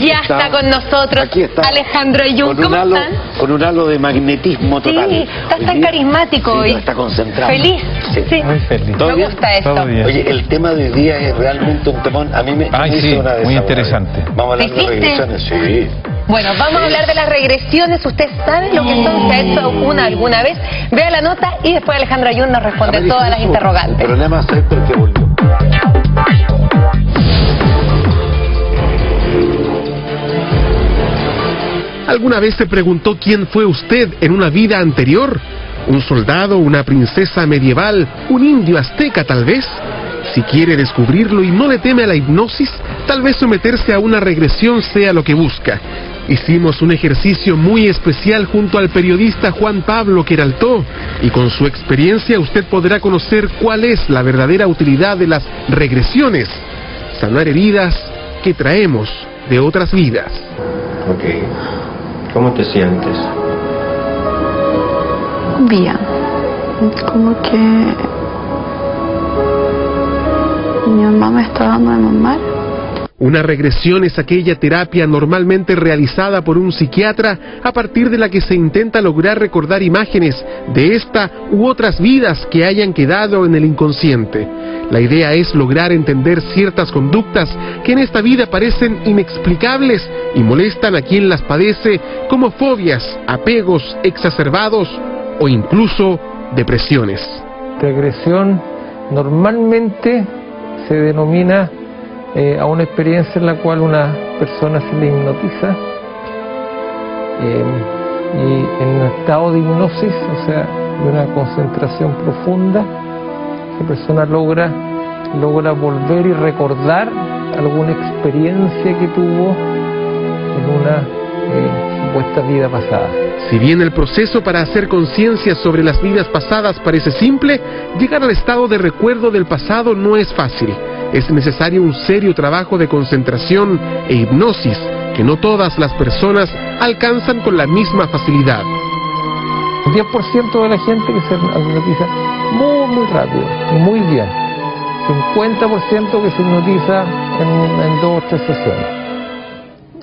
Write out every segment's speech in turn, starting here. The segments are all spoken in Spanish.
Ya está con nosotros Alejandro Ayllón. ¿Cómo están? Con un halo de magnetismo total. Sí, estás tan carismático hoy. Está concentrado. ¿Feliz? Sí. Muy feliz. Me gusta esto. Oye, el tema de hoy día es realmente un temón. A mí me hizo una muy interesante. Vamos a hablar de regresiones, sí. Bueno, vamos a hablar de las regresiones. ¿Usted sabe lo que son? ¿Se ha hecho alguna vez? Vea la nota y después Alejandro Ayllón nos responde todas las interrogantes. El problema es Héctor que volvió. ¿Alguna vez se preguntó quién fue usted en una vida anterior? ¿Un soldado, una princesa medieval, un indio azteca tal vez? Si quiere descubrirlo y no le teme a la hipnosis, tal vez someterse a una regresión sea lo que busca. Hicimos un ejercicio muy especial junto al periodista Juan Pablo Queraltó, y con su experiencia usted podrá conocer cuál es la verdadera utilidad de las regresiones: sanar heridas que traemos de otras vidas. Ok. ¿Cómo te sientes? Bien. Como que mi mamá me está dando de mamar. Una regresión es aquella terapia normalmente realizada por un psiquiatra a partir de la que se intenta lograr recordar imágenes de esta u otras vidas que hayan quedado en el inconsciente. La idea es lograr entender ciertas conductas que en esta vida parecen inexplicables y molestan a quien las padece, como fobias, apegos exacerbados o incluso depresiones. Regresión normalmente se denomina a una experiencia en la cual una persona se le hipnotiza y en un estado de hipnosis, o sea, de una concentración profunda, esa persona logra volver y recordar alguna experiencia que tuvo en una supuesta vida pasada. Si bien el proceso para hacer conciencia sobre las vidas pasadas parece simple, llegar al estado de recuerdo del pasado no es fácil. Es necesario un serio trabajo de concentración e hipnosis que no todas las personas alcanzan con la misma facilidad. El 10% de la gente que se hipnotiza muy rápido y muy bien. 50% que se hipnotiza en 2 o 3 sesiones.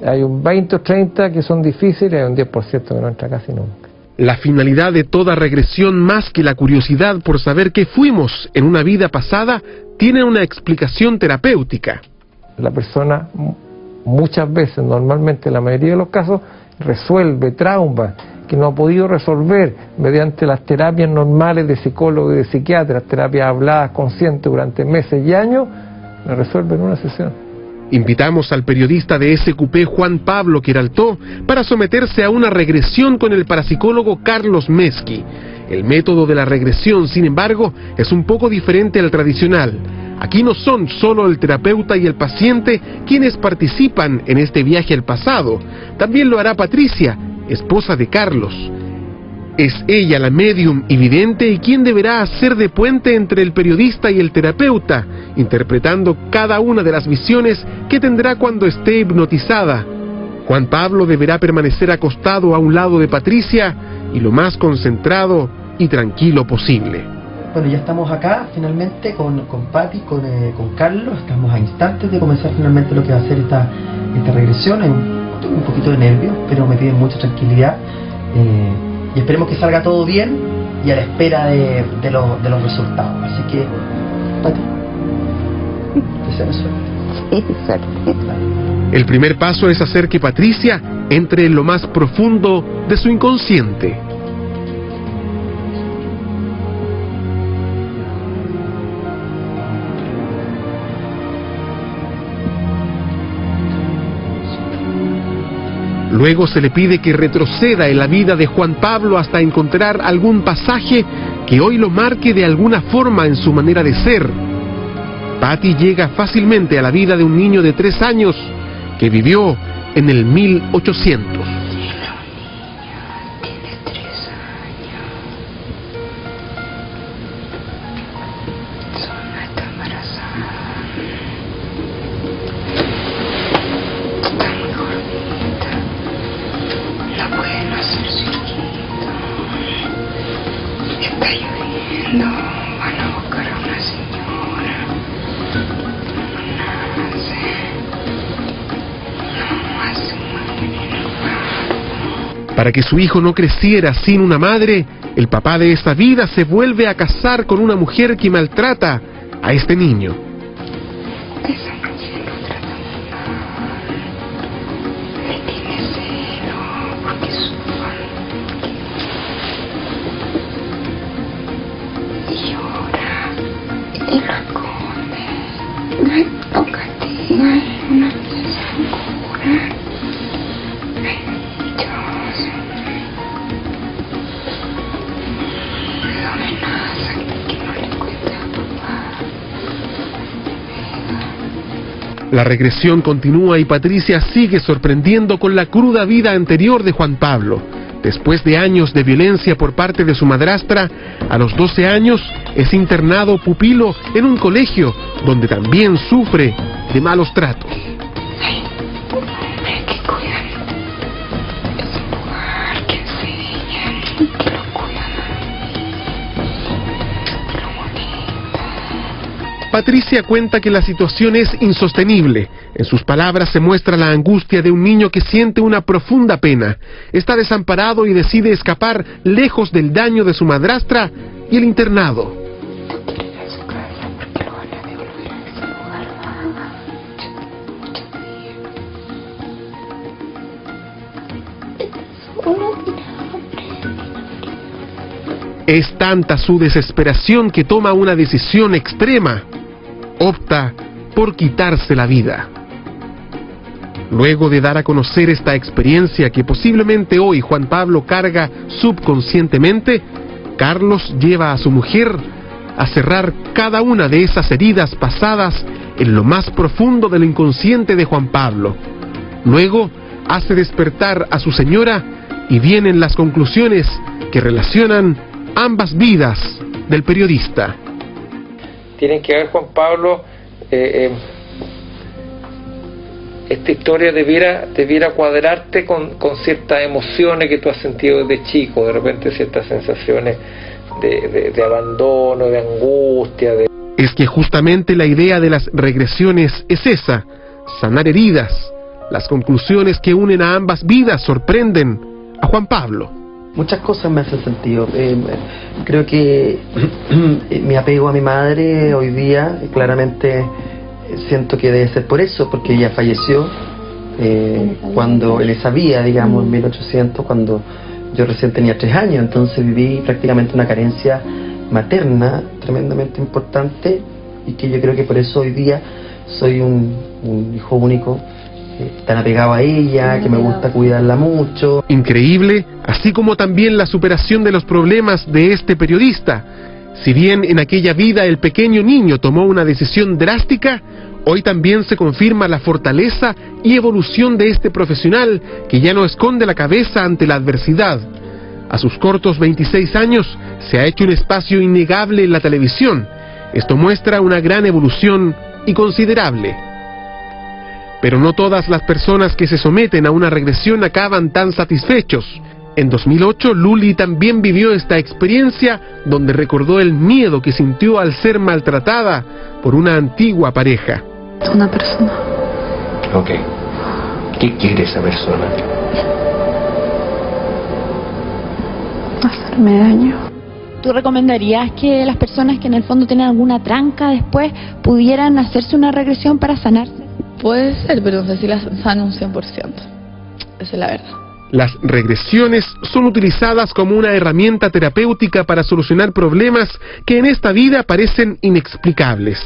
Hay un 20 o 30 que son difíciles y hay un 10% que no entra casi nunca. La finalidad de toda regresión, más que la curiosidad por saber qué fuimos en una vida pasada, tiene una explicación terapéutica. La persona muchas veces, normalmente en la mayoría de los casos, resuelve traumas que no ha podido resolver mediante las terapias normales de psicólogos y de psiquiatras, terapias habladas conscientes durante meses y años, la resuelve en una sesión. Invitamos al periodista de SQP Juan Pablo Queraltó para someterse a una regresión con el parapsicólogo Carlos Mesqui. El método de la regresión, sin embargo, es un poco diferente al tradicional. Aquí no son solo el terapeuta y el paciente quienes participan en este viaje al pasado. También lo hará Patricia, esposa de Carlos. Es ella la médium y vidente y quien deberá hacer de puente entre el periodista y el terapeuta, interpretando cada una de las visiones que tendrá cuando esté hipnotizada. Juan Pablo deberá permanecer acostado a un lado de Patricia y lo más concentrado y tranquilo posible. Bueno, ya estamos acá finalmente con Pati, con Carlos. Estamos a instantes de comenzar finalmente lo que va a ser esta regresión. Hay un poquito de nervios, pero me piden mucha tranquilidad. Y esperemos que salga todo bien y a la espera de los resultados. Así que, Pati, que sea suerte. Sí, suerte. El primer paso es hacer que Patricia entre en lo más profundo de su inconsciente. Luego se le pide que retroceda en la vida de Juan Pablo hasta encontrar algún pasaje que hoy lo marque de alguna forma en su manera de ser. Patti llega fácilmente a la vida de un niño de 3 años que vivió en el 1800. Está lloviendo, van a buscar a una señora. No nace. No más Para que su hijo no creciera sin una madre, el papá de esta vida se vuelve a casar con una mujer que maltrata a este niño. Esa mujer lo trata muy mal. Le tiene celo porque es su fan. Y llora y lo esconde. No castiga, es una cura. La regresión continúa y Patricia sigue sorprendiendo con la cruda vida anterior de Juan Pablo. Después de años de violencia por parte de su madrastra, a los 12 años es internado pupilo en un colegio donde también sufre de malos tratos. Hay que cuidar. Es un lugar que enseñan, que lo cuidan. Patricia cuenta que la situación es insostenible. En sus palabras se muestra la angustia de un niño que siente una profunda pena. Está desamparado y decide escapar lejos del daño de su madrastra y el internado. Es tanta su desesperación que toma una decisión extrema. Opta por quitarse la vida. Luego de dar a conocer esta experiencia que posiblemente hoy Juan Pablo carga subconscientemente, Carlos lleva a su mujer a cerrar cada una de esas heridas pasadas en lo más profundo del inconsciente de Juan Pablo. Luego hace despertar a su señora y vienen las conclusiones que relacionan ambas vidas del periodista. Tienen que ver, Juan Pablo, esta historia debiera cuadrarte con ciertas emociones que tú has sentido desde chico, de repente ciertas sensaciones de abandono, de angustia. Es que justamente la idea de las regresiones es esa, sanar heridas. Las conclusiones que unen a ambas vidas sorprenden a Juan Pablo. Muchas cosas me hacen sentido. Creo que mi apego a mi madre hoy día, claramente siento que debe ser por eso, porque ella falleció cuando él sabía, digamos, en 1800, cuando yo recién tenía 3 años. Entonces viví prácticamente una carencia materna tremendamente importante y que yo creo que por eso hoy día soy un hijo único, tan apegado a ella, que me gusta cuidarla mucho. Increíble, así como también la superación de los problemas de este periodista. Si bien en aquella vida el pequeño niño tomó una decisión drástica, hoy también se confirma la fortaleza y evolución de este profesional que ya no esconde la cabeza ante la adversidad. A sus cortos 26 años se ha hecho un espacio innegable en la televisión. Esto muestra una gran evolución y considerable. Pero no todas las personas que se someten a una regresión acaban tan satisfechos. En 2008, Luli también vivió esta experiencia donde recordó el miedo que sintió al ser maltratada por una antigua pareja. Una persona. Ok. ¿Qué quiere esa persona? Hacerme daño. ¿Tú recomendarías que las personas que en el fondo tienen alguna tranca después pudieran hacerse una regresión para sanarse? Puede ser, pero no sé si la sana un 100%. Esa es la verdad. Las regresiones son utilizadas como una herramienta terapéutica para solucionar problemas que en esta vida parecen inexplicables.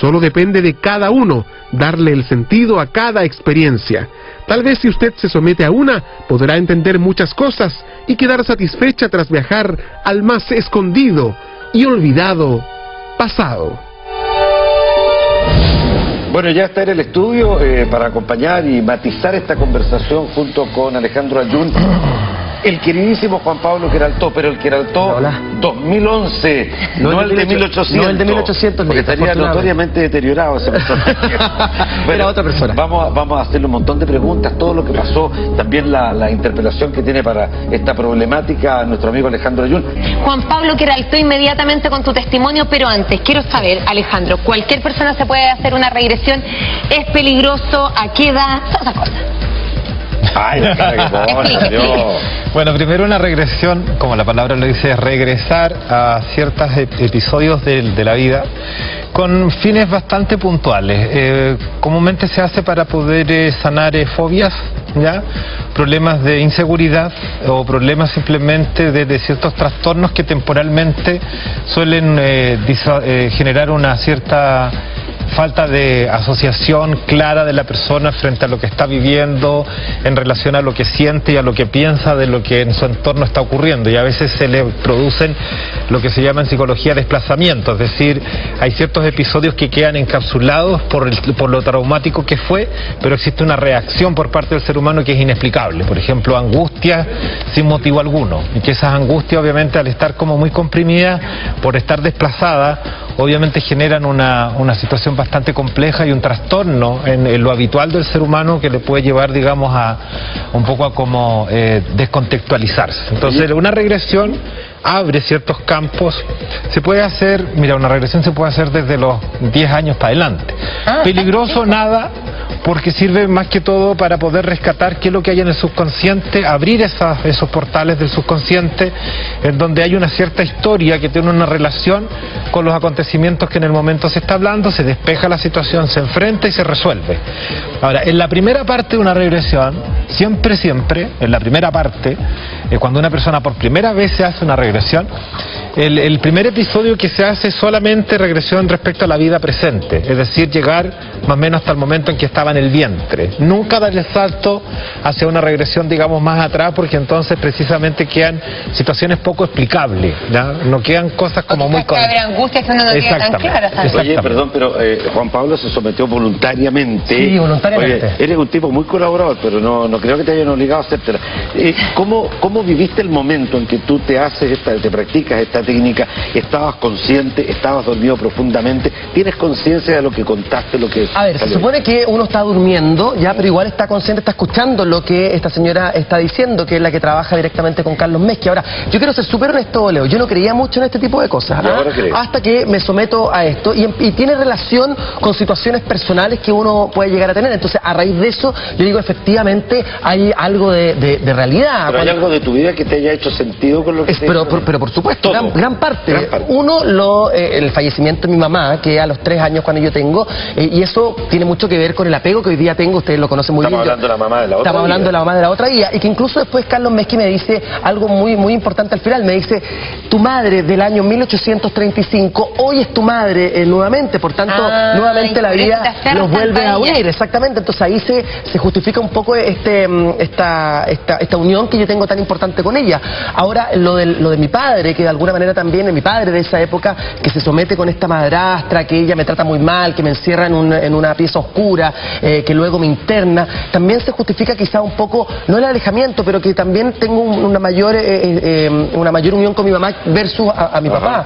Solo depende de cada uno darle el sentido a cada experiencia. Tal vez si usted se somete a una, podrá entender muchas cosas y quedar satisfecha tras viajar al más escondido y olvidado pasado. Bueno, ya está en el estudio para acompañar y matizar esta conversación junto con Alejandro Ayun, el queridísimo Juan Pablo Queraltó, pero el Queraltó 2011, no el de 1800. No el de 1800, porque estaría notoriamente deteriorado ese personaje. Bueno, era otra persona. Vamos a hacerle un montón de preguntas, todo lo que pasó, también la interpelación que tiene para esta problemática nuestro amigo Alejandro Ayun. Juan Pablo Queraltó, inmediatamente con tu testimonio, pero antes quiero saber, Alejandro, ¿cualquier persona se puede hacer una regresión? ¿Es peligroso? ¿A qué edad? Todas esas cosas. Ay, la cara que pone, Dios. Bueno, primero una regresión, como la palabra lo dice, es regresar a ciertos episodios de la vida con fines bastante puntuales. Comúnmente se hace para poder sanar fobias, ¿ya? Problemas de inseguridad o problemas simplemente de ciertos trastornos que temporalmente suelen generar una cierta falta de asociación clara de la persona frente a lo que está viviendo en relación a lo que siente y a lo que piensa de lo que en su entorno está ocurriendo, y a veces se le producen lo que se llama en psicología desplazamiento, es decir, hay ciertos episodios que quedan encapsulados por lo traumático que fue, pero existe una reacción por parte del ser humano que es inexplicable, por ejemplo angustia sin motivo alguno, y que esas angustias obviamente al estar como muy comprimidas por estar desplazadas obviamente generan una situación bastante compleja y un trastorno en lo habitual del ser humano que le puede llevar, digamos, a un poco a como descontextualizarse. Entonces, una regresión abre ciertos campos. Se puede hacer, mira, una regresión se puede hacer desde los 10 años para adelante. Peligroso nada, porque sirve más que todo para poder rescatar qué es lo que hay en el subconsciente, abrir esos portales del subconsciente en donde hay una cierta historia que tiene una relación con los acontecimientos que en el momento se está hablando, se despeja la situación, se enfrenta y se resuelve. Ahora, en la primera parte de una regresión, siempre, en la primera parte, cuando una persona por primera vez se hace una regresión, el primer episodio que se hace es solamente regresión respecto a la vida presente, es decir, llegar más o menos hasta el momento en que estaba en el vientre. Nunca dar el salto hacia una regresión, digamos, más atrás, porque entonces precisamente quedan situaciones poco explicables, ¿ya? No quedan cosas como muy... Habrá angustias que uno no tiene tan claras. Oye, perdón, pero Juan Pablo se sometió voluntariamente. Sí, voluntariamente. Oye, eres un tipo muy colaborador, pero no creo que te hayan obligado a hacértela. ¿Cómo viviste el momento en que tú te practicas esta técnica? ¿Estabas consciente? ¿Estabas dormido profundamente? ¿Tienes conciencia de lo que contaste, lo que... A ver, se supone que uno está durmiendo, ya, pero igual está consciente, está escuchando lo que esta señora está diciendo, que es la que trabaja directamente con Carlos Mezqui. Ahora, yo quiero ser súper honesto, Leo, yo no creía mucho en este tipo de cosas, hasta que me someto a esto, y tiene relación con situaciones personales que uno puede llegar a tener. Entonces, a raíz de eso, yo digo, efectivamente, hay algo de realidad. ¿Pero hay algo de tu vida que te haya hecho sentido con lo que pero por supuesto, gran parte. Uno, el fallecimiento de mi mamá, que a los 3 años cuando yo tengo, y eso tiene mucho que ver con el apego que hoy día tengo, ustedes lo conocen muy bien. Estamos hablando de la mamá de la otra Estamos hablando de la mamá de la otra guía, y que incluso después Carlos Mezqui me dice algo muy importante al final, me dice, tu madre del año 1835, hoy es tu madre nuevamente, por tanto, nuevamente la vida los vuelve a unir, exactamente. Entonces ahí se justifica un poco esta unión que yo tengo tan importante con ella. Ahora, lo de mi padre, que de alguna manera también, mi padre de esa época, que se somete con esta madrastra, que ella me trata muy mal, que me encierra en una pieza oscura, que luego me interna, también se justifica quizá un poco, no el alejamiento, pero que también tengo una mayor unión con mi mamá versus a mi papá.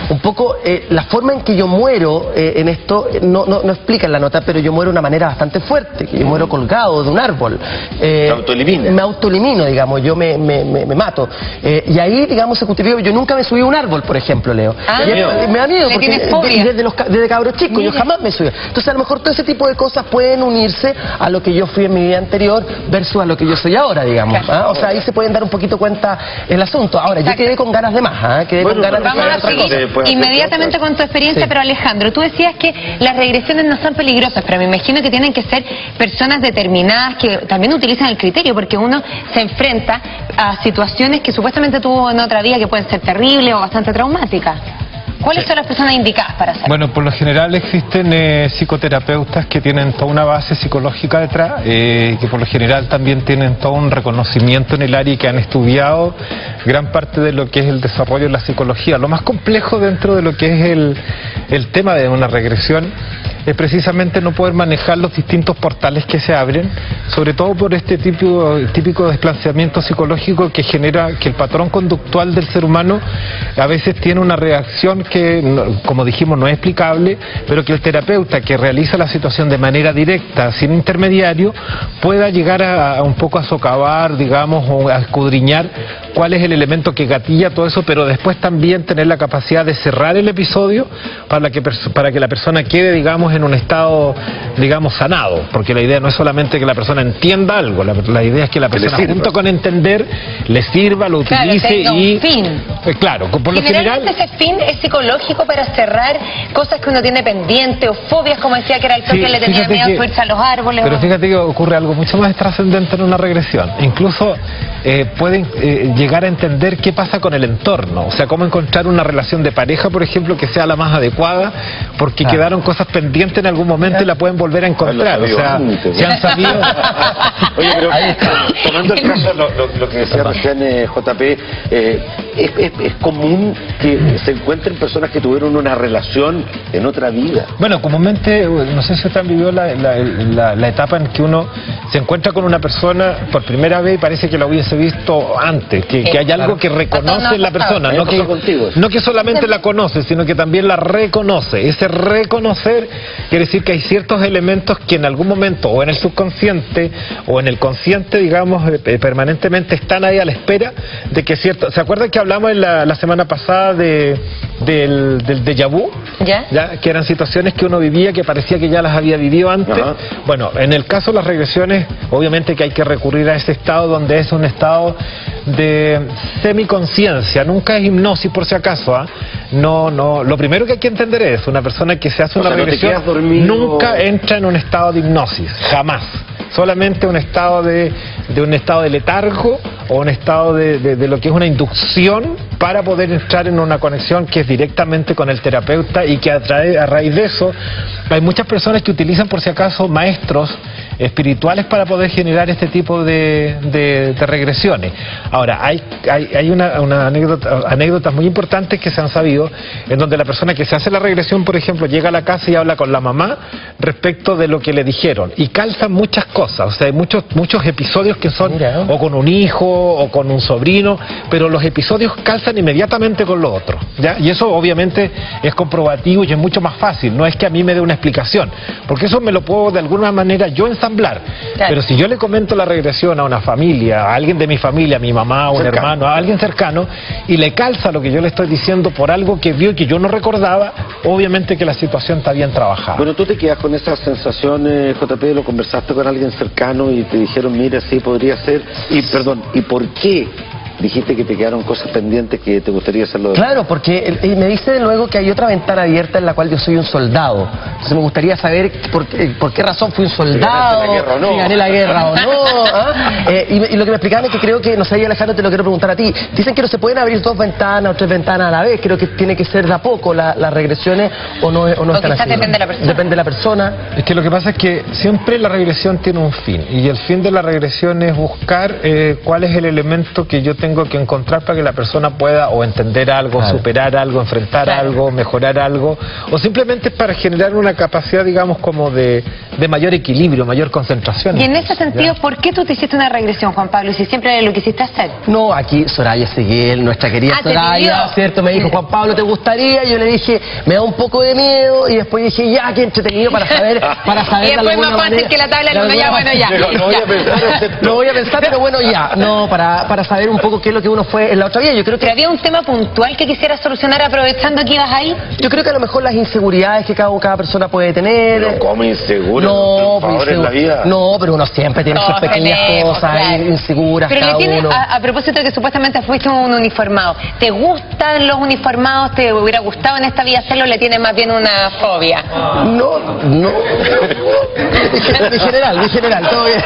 Un poco la forma en que yo muero en esto, no explica en la nota, pero yo muero de una manera bastante fuerte, que yo muero colgado de un árbol. ¿Te autoeliminas? Me autoelimino, digamos, yo me mato. Y ahí, digamos, se justifica, yo nunca me subí a un árbol, por ejemplo, Leo. Me da miedo, porque desde cabro chico, yo jamás me subí. Entonces, a lo mejor todo ese tipo de cosas pueden unirse a lo que yo fui en mi vida anterior versus a lo que yo soy ahora, digamos. O sea, ahí se pueden dar un poquito cuenta el asunto. Ahora, yo quedé con ganas de más, Vamos a seguir inmediatamente con tu experiencia, pero Alejandro, tú decías que las regresiones no son peligrosas, pero me imagino que tienen que ser personas determinadas que también utilizan el criterio, porque uno se enfrenta a situaciones que supuestamente tuvo en otra vida que pueden ser terribles o bastante traumáticas. ¿Cuáles son las personas indicadas para hacerlo? Bueno, por lo general existen psicoterapeutas que tienen toda una base psicológica detrás, que por lo general también tienen todo un reconocimiento en el área y que han estudiado gran parte de lo que es el desarrollo de la psicología. Lo más complejo dentro de lo que es el tema de una regresión es precisamente no poder manejar los distintos portales que se abren, sobre todo por este típico desplazamiento psicológico que genera que el patrón conductual del ser humano a veces tiene una reacción que, como dijimos, no es explicable, pero que el terapeuta que realiza la situación de manera directa, sin intermediario, pueda llegar a un poco a socavar, digamos, o a escudriñar cuál es el elemento que gatilla todo eso, pero después también tener la capacidad de cerrar el episodio para que la persona quede, digamos, en un estado, digamos, sanado, porque la idea no es solamente que la persona entienda algo, la idea es que la persona, junto con entender, le sirva, lo utilice y... fin. Claro, por lo general... ese fin es psicológico para cerrar cosas que uno tiene pendiente, o fobias, como decía que era el que le tenía miedo a subirse a los árboles. Pero fíjate que ocurre algo mucho más trascendente en una regresión. Incluso pueden llegar a entender qué pasa con el entorno, o sea, cómo encontrar una relación de pareja, por ejemplo, que sea la más adecuada, porque quedaron cosas pendientes en algún momento y la pueden volver a encontrar. O sea, se han sabido... Oye, pero tomando el caso, lo que decía recién JP, es común que se encuentren personas que tuvieron una relación en otra vida. Bueno, comúnmente, no sé si usted vivió la etapa en que uno se encuentra con una persona por primera vez y parece que la hubiese visto antes, que hay algo que reconoce en la persona, no que solamente la conoce, sino que también la reconoce. Ese reconocer quiere decir que hay ciertos elementos que en algún momento, o en el subconsciente, o en el consciente, digamos, permanentemente están ahí a la espera de que cierto... ¿Se acuerdan que hablamos en la semana pasada del déjà vu? ¿Ya? Que eran situaciones que uno vivía que parecía que ya las había vivido antes. Bueno, en el caso de las regresiones, obviamente que hay que recurrir a ese estado donde es un estado de semiconciencia, nunca es hipnosis por si acaso, no, lo primero que hay que entender es, una persona que se hace una regresión nunca entra en un estado de hipnosis, jamás. Solamente un estado de letargo o un estado de lo que es una inducción para poder entrar en una conexión que es directamente con el terapeuta y que a raíz de eso hay muchas personas que utilizan por si acaso maestros espirituales para poder generar este tipo de regresiones. Ahora, hay una anécdotas muy importantes que se han sabido, en donde la persona que se hace la regresión, por ejemplo, llega a la casa y habla con la mamá respecto de lo que le dijeron, y calzan muchas cosas, o sea, hay muchos episodios que son o con un hijo o con un sobrino, pero los episodios calzan inmediatamente con lo otro, ¿ya? Y eso obviamente es comprobativo y es mucho más fácil, no es que a mí me dé una explicación, porque eso me lo puedo de alguna manera yo ensamblar, pero si yo le comento la regresión a una familia, a alguien de mi familia, a mi mamá, a un hermano, a alguien cercano, y le calza lo que yo le estoy diciendo por algo que vio y que yo no recordaba, obviamente que la situación está bien trabajada. Bueno, tú te quedas con esa sensación, JP, lo conversaste con alguien cercano y te dijeron, mira, sí podría ser, y perdón, ¿y por qué dijiste que te quedaron cosas pendientes que te gustaría hacerlo? Claro, porque me dice luego que hay otra ventana abierta en la cual yo soy un soldado. Entonces me gustaría saber por qué razón fui un soldado, si gané la guerra o no. Y lo que me explicaban es que creo que, no sé, Alejandro, te lo quiero preguntar a ti. Dicen que no se pueden abrir 2 ventanas o 3 ventanas a la vez. Creo que tiene que ser de a poco las regresiones o no están así. Depende de la persona. Depende de la persona. Es que lo que pasa es que siempre la regresión tiene un fin, y el fin de la regresión es buscar cuál es el elemento que yo tengo que encontrar para que la persona pueda o entender algo, superar algo, enfrentar algo, mejorar algo, o simplemente para generar una capacidad, digamos, como de mayor equilibrio, mayor concentración. Y en ese sentido, ¿por qué tú te hiciste una regresión, Juan Pablo, si siempre lo quisiste hacer? No, aquí Soraya Seguel, nuestra querida Soraya, ¿cierto? Me dijo, Juan Pablo, ¿te gustaría? Yo le dije, me da un poco de miedo, y después dije, ya, qué entretenido para saber y después más fácil que la tabla del 1, ya, bueno, ya. No voy a pensar, pero bueno, ya. No, para saber un poco qué es lo que uno fue en la otra vida. Yo creo que... ¿Pero había un tema puntual que quisieras solucionar aprovechando que ibas ahí? Yo creo que a lo mejor las inseguridades que cada persona puede tener. Pero ¿cómo inseguro? No, por favor, en la vida. No, pero uno siempre tiene sus pequeñas cosas inseguras. Pero cada uno. A propósito de que supuestamente fuiste un uniformado, ¿te gustan los uniformados? ¿Te hubiera gustado en esta vida hacerlo? ¿Le tienes más bien una fobia? No. De general, todo bien.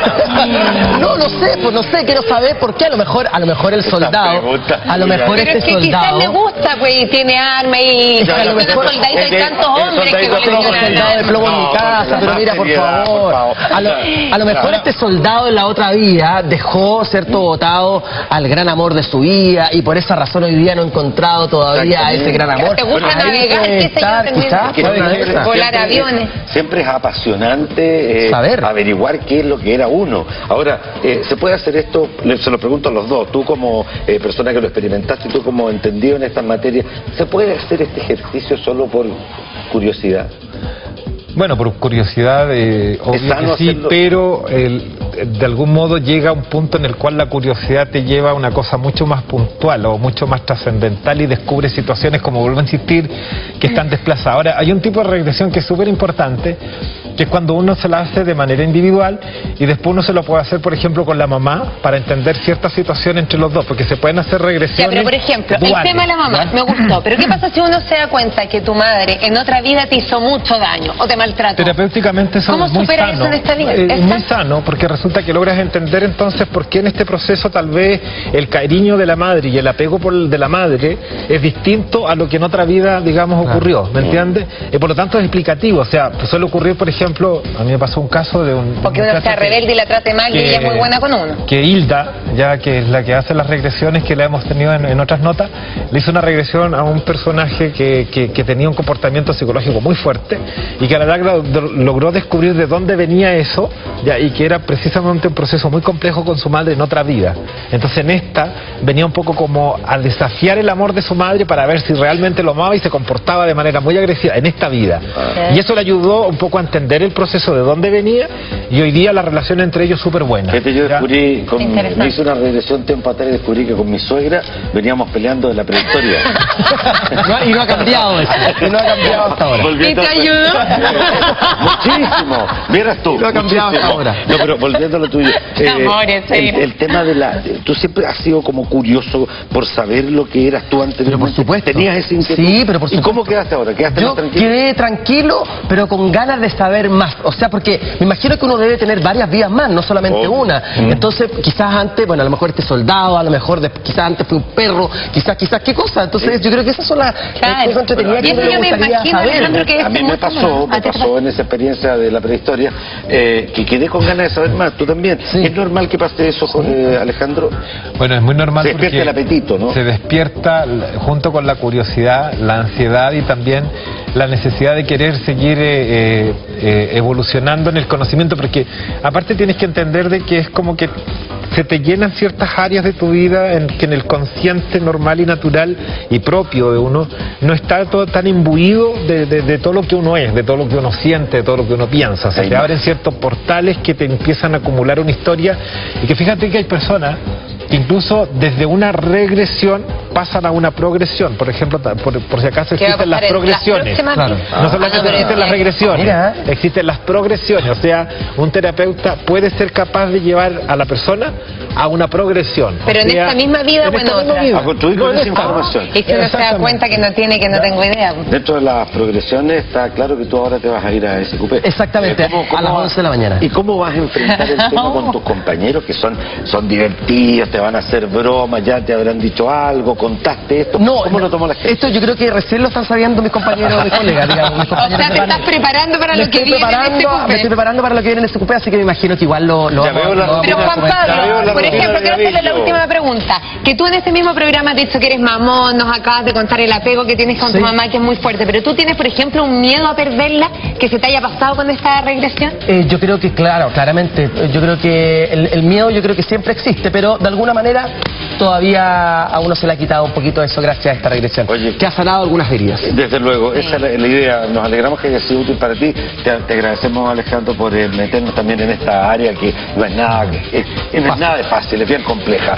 No sé, quiero saber por qué. A lo mejor el soldado, a lo mejor pero este es que soldado... quizás le gusta, pues, y tiene arma y a lo mejor soldaditos y tantos hombres que soldado de plomo en mi casa, pero mira, por favor. A lo mejor este soldado en la otra vida dejó, ¿cierto?, botado al gran amor de su vida, y por esa razón hoy día no ha encontrado todavía a ese gran amor. ¿Te gusta navegar? Volar aviones. Siempre es apasionante averiguar qué es lo que era uno. Ahora, ¿se puede hacer esto? Se lo pregunto a los dos. Tú como persona que lo experimentaste, tú como entendido en estas materias, ¿se puede hacer este ejercicio solo por curiosidad? Bueno, por curiosidad, obvio que sí, pero de algún modo llega a un punto en el cual la curiosidad te lleva a una cosa mucho más puntual o mucho más trascendental y descubres situaciones, como vuelvo a insistir, que están desplazadas. Ahora, hay un tipo de regresión que es súper importante, que es cuando uno se la hace de manera individual y después uno se lo puede hacer, por ejemplo, con la mamá para entender cierta situación entre los dos, porque se pueden hacer regresiones. Ya, pero por ejemplo, duales, el tema de la mamá, me gustó, pero ¿qué pasa si uno se da cuenta que tu madre en otra vida te hizo mucho daño o te maltrató? Terapéuticamente eso ¿Cómo es muy supera sano. eso en esta vida? Es muy sano, porque resulta que logras entender entonces por qué en este proceso tal vez el cariño de la madre y el apego de la madre es distinto a lo que en otra vida, digamos, ocurrió, ¿me entiendes? Y por lo tanto es explicativo, o sea, pues suele ocurrir, por ejemplo, a mí me pasó un caso de un... Porque uno sea rebelde y la trate mal y ella es muy buena con uno. Que Hilda, ya que es la que hace las regresiones que la hemos tenido en otras notas, le hizo una regresión a un personaje que tenía un comportamiento psicológico muy fuerte y que a la larga logró descubrir de dónde venía eso, ya, y que era precisamente un proceso muy complejo con su madre en otra vida. Entonces en esta venía un poco como a desafiar el amor de su madre para ver si realmente lo amaba y se comportaba de manera muy agresiva en esta vida. Y eso le ayudó un poco a entender el proceso de dónde venía y hoy día la relación entre ellos es súper buena. Yo descubrí, me hice una regresión tiempo atrás y descubrí que con mi suegra veníamos peleando de la prehistoria. Y no ha cambiado eso. Y no ha cambiado hasta ahora. ¿Y te ayudó? Muchísimo. Vieras tú. No ha cambiado hasta ahora. No, pero volviendo a lo tuyo. El tema de la... Tú siempre has sido como curioso por saber lo que eras tú anteriormente. Pero por supuesto. ¿Tenías ese inquietud? Sí, pero por supuesto. ¿Y cómo quedaste ahora? ¿Quedaste Yo más tranquilo? quedé tranquilo, pero con ganas de saber más. O sea, porque me imagino que uno debe tener varias vidas más, no solamente una. Entonces, quizás antes, bueno, a lo mejor este soldado, a lo mejor quizás antes fue un perro, quizás qué cosa. Entonces, yo creo que esas son las cosas entretenidas que me gustaría saber. A mí me pasó en esa experiencia de la prehistoria, que quedé con ganas de saber más. ¿Tú también? Sí. ¿Es normal que pase eso, Alejandro? Bueno, es muy normal. Se despierta el apetito, ¿no? Se despierta junto con la curiosidad, la ansiedad y también la necesidad de querer seguir evolucionando en el conocimiento, porque aparte tienes que entender de que es como que se te llenan ciertas áreas de tu vida que en el consciente normal y natural y propio de uno no está todo tan imbuido de todo lo que uno es, de todo lo que uno siente, de todo lo que uno piensa. Se te abren ciertos portales que te empiezan a acumular una historia y que fíjate que hay personas que incluso desde una regresión pasan a una progresión. Por ejemplo, por si acaso existen las progresiones. Claro. No solamente existen las regresiones, existen las progresiones. O sea, un terapeuta puede ser capaz de llevar a la persona a una progresión. Pero en esta misma vida o en otra. A construir con esa información. Y si uno se da cuenta que no tengo idea. Dentro de las progresiones está claro que tú ahora te vas a ir a SQP. Exactamente, a las 11 de la mañana. ¿Y cómo vas a enfrentar el tema con tus compañeros que son divertidos, te van a hacer bromas, ya te habrán dicho algo, contaste esto? No, ¿cómo lo tomó la gente? Esto yo creo que recién lo están sabiendo mis compañeros, mis colegas, digamos. Mis compañeros o sea, te estás preparando para lo que viene en SQP. Me estoy preparando para lo que viene en SQP, así que me imagino que igual lo Pero Juan Pablo, por ejemplo, quiero hacerle la última pregunta. Que tú en este mismo programa has dicho que eres mamón, nos acabas de contar el apego que tienes con tu mamá, que es muy fuerte, pero tú tienes, por ejemplo, un miedo a perderla que se te haya pasado con esta regresión. Yo creo que, claramente, yo creo que el miedo yo creo que siempre existe, pero de alguna manera todavía a uno se le ha quitado un poquito eso gracias a esta regresión. Oye, que ha sanado algunas heridas. Desde luego, esa es la idea. Nos alegramos que haya sido útil para ti. Te agradecemos, Alejandro, por meternos también en esta área que no es nada de fácil, es bien compleja.